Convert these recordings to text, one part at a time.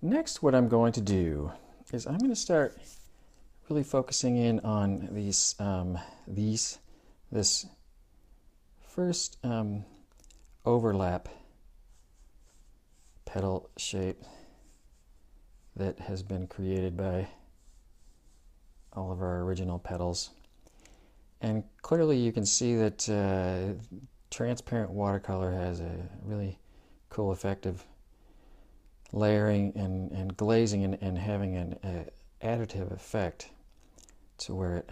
Next, what I'm going to do is I'm going to start really focusing in on this first overlap petal shape that has been created by all of our original petals. And clearly you can see that transparent watercolor has a really cool effect of layering and glazing and having an additive effect to where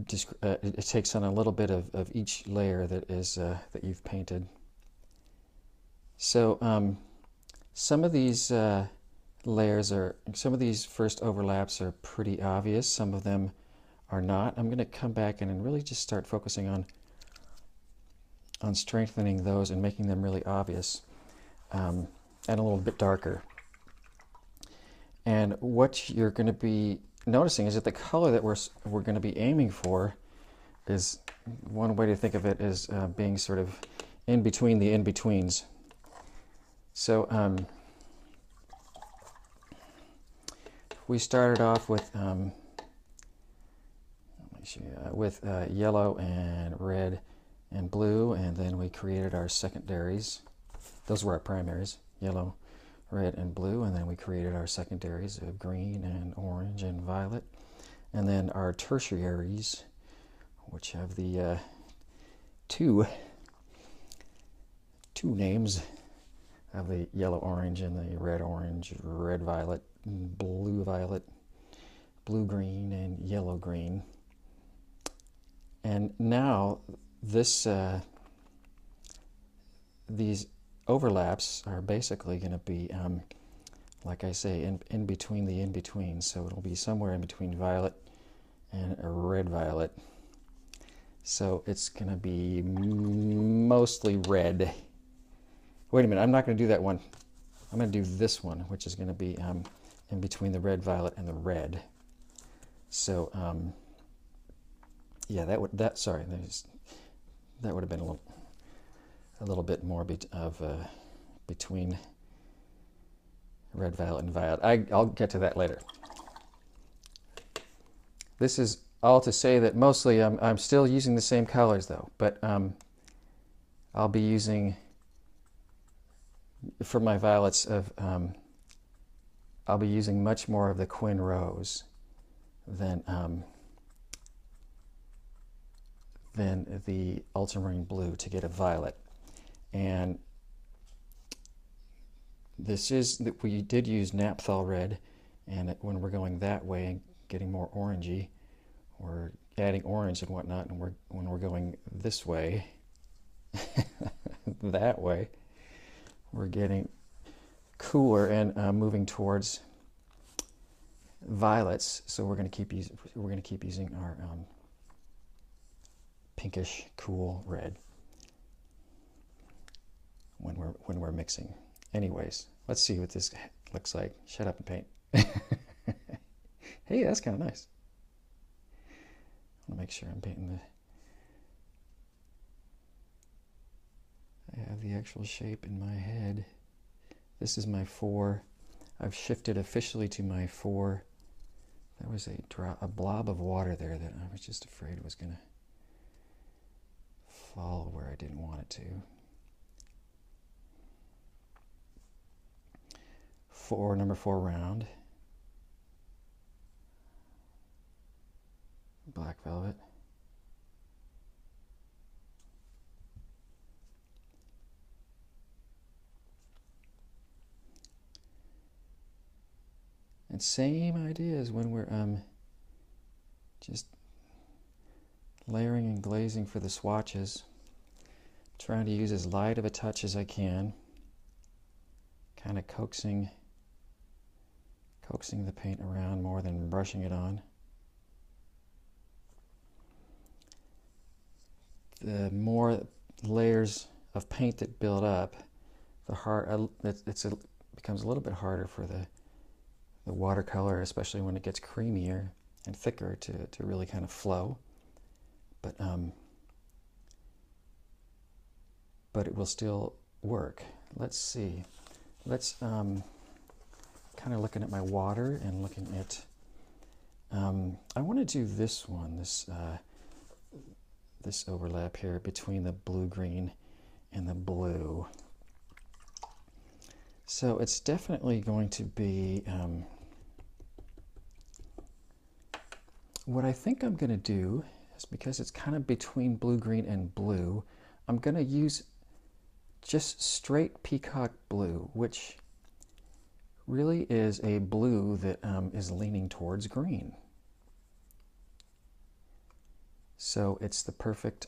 it takes on a little bit of each layer that is that you've painted. So some of these some of these first overlaps are pretty obvious. Some of them are not. I'm going to come back in and really just start focusing on strengthening those and making them really obvious and a little bit darker. And what you're going to be noticing is that the color that we're going to be aiming for is, one way to think of it is being sort of in between the in-betweens. So we started off with yellow and red and blue, and then we created our secondaries. Those were our primaries, yellow, red, and blue, and then we created our secondaries of green and orange and violet, and then our tertiaries, which have the two names of the yellow orange and the red orange, red violet, blue violet, blue green, and yellow green. And now this these overlaps are basically going to be, like I say, in between the in-between. So it'll be somewhere in between violet and a red violet. So it's going to be mostly red. Wait a minute, I'm not going to do that one. I'm going to do this one, which is going to be in between the red violet and the red. So yeah, that would have been a little bit more between red violet and violet. I'll get to that later. This is all to say that mostly I'm still using the same colors though, but I'll be using, for my violets, I'll be using much more of the Quin Rose than the ultramarine blue to get a violet. And this is that we did use Naphthol red, and when we're going that way and getting more orangey, we're adding orange and whatnot, and when we're going this way, that way, we're getting cooler and moving towards violets. So we're going to keep using our pinkish cool red when we're mixing. Anyways, let's see what this looks like. Shut up and paint. Hey, that's kind of nice. I want to make sure I'm painting I have the actual shape in my head. This is my 4. I've shifted officially to my 4. There was a blob of water there that I was just afraid was going to fall where I didn't want it to. 4, number 4 round. Black velvet. And same idea as when we're just layering and glazing for the swatches. Trying to use as light of a touch as I can. Kind of coaxing the paint around more than brushing it on. The more layers of paint that build up, the becomes a little bit harder for the watercolor, especially when it gets creamier and thicker, to really kind of flow. But it will still work. Let's see. let's kind of looking at my water and looking at, I want to do this one, this overlap here between the blue-green and the blue. So it's definitely going to be, what I think I'm going to do is, because it's kind of between blue-green and blue, I'm going to use just straight peacock blue, which really is a blue that is leaning towards green. So it's the perfect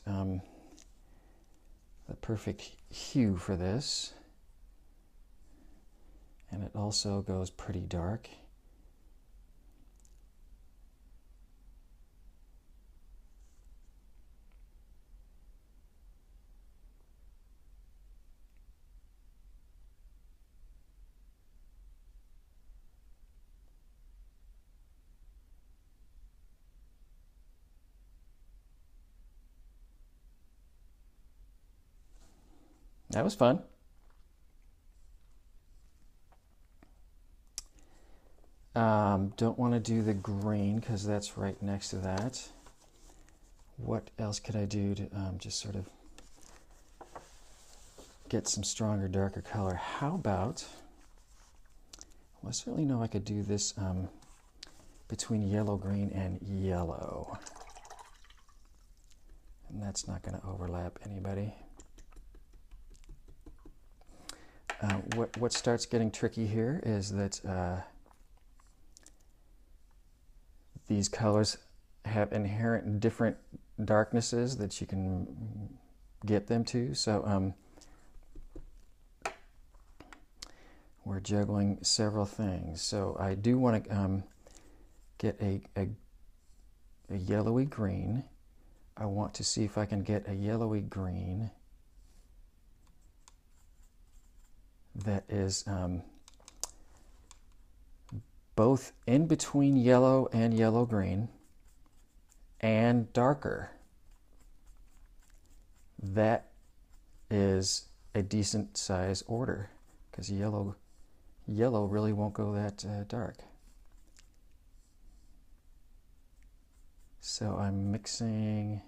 hue for this. And it also goes pretty dark. That was fun. Don't want to do the green because that's right next to that. What else could I do to just sort of get some stronger, darker color? How about, well, I certainly know I could do this between yellow, green, and yellow. And that's not going to overlap anybody. What starts getting tricky here is that these colors have inherent different darknesses that you can get them to. So we're juggling several things. So I do want to get a yellowy green. I want to see if I can get a yellowy green that is both in between yellow and yellow-green and darker. That is a decent size order, because yellow really won't go that dark. So I'm mixing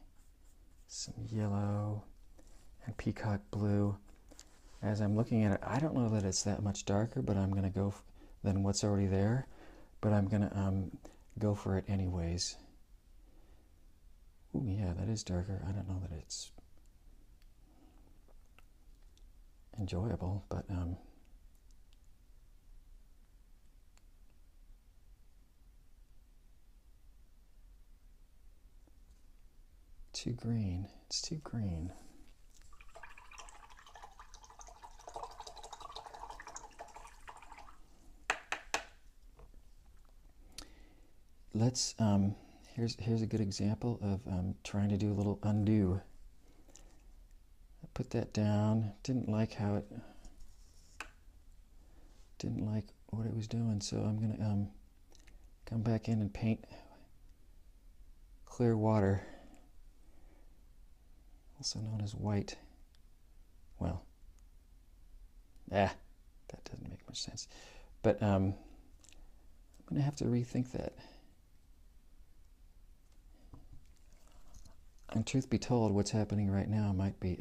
some yellow and peacock blue. As I'm looking at it, I don't know that it's that much darker, but I'm going to go than what's already there. But I'm going to go for it anyways. Ooh, yeah, that is darker. I don't know that it's enjoyable, but too green. It's too green. Let's, here's a good example of trying to do a little undo. I put that down, didn't like what it was doing, so I'm going to come back in and paint clear water, also known as white. Well, that doesn't make much sense, but I'm going to have to rethink that. And truth be told, what's happening right now might be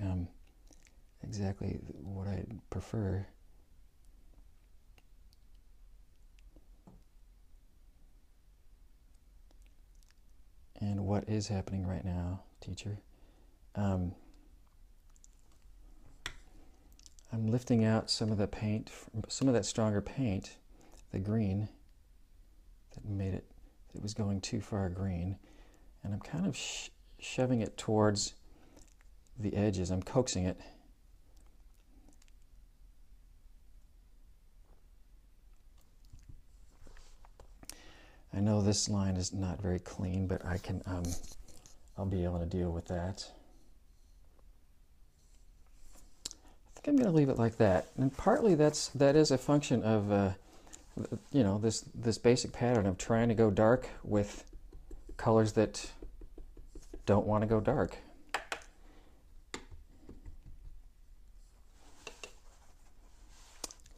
exactly what I prefer. And what is happening right now, teacher? I'm lifting out some of the paint, some of that stronger paint, the green, that was going too far green, and I'm kind of shoving it towards the edges. I'm coaxing it. I know this line is not very clean, but I can, I'll be able to deal with that. I think I'm going to leave it like that. And partly that is a function of, you know, this basic pattern of trying to go dark with colors that don't want to go dark.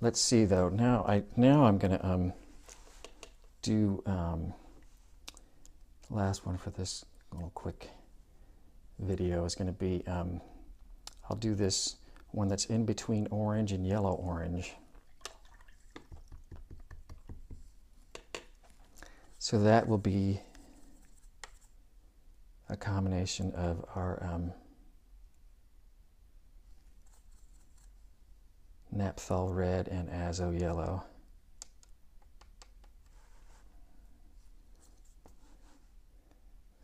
let's see though. Now I'm gonna do last one for this little quick video is going to be I'll do this one that's in between orange and yellow orange. So that will be a combination of our naphthol red and azo yellow.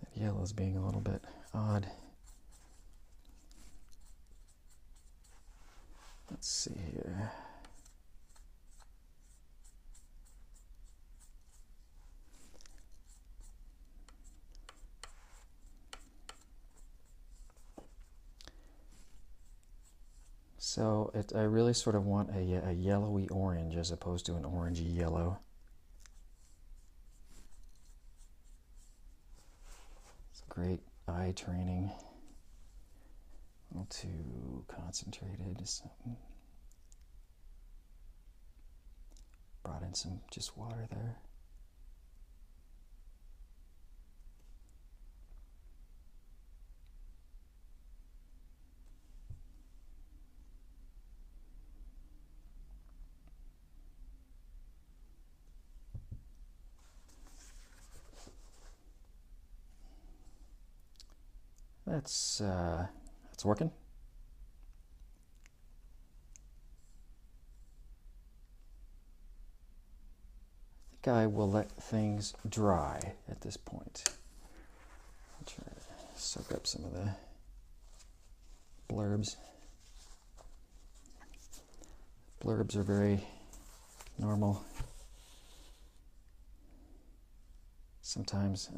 That yellow's being a little bit odd. Let's see here. So I really sort of want a yellowy orange as opposed to an orangey yellow. It's great eye training. A little too concentrated. Brought in some just water there. That's working. I think I will let things dry at this point. I'll try to soak up some of the blurbs. Blurbs are very normal. Sometimes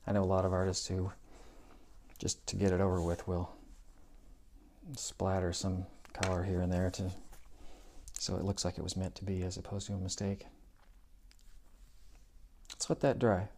I know a lot of artists who, just to get it over with, will splatter some color here and there so it looks like it was meant to be as opposed to a mistake. Let's let that dry.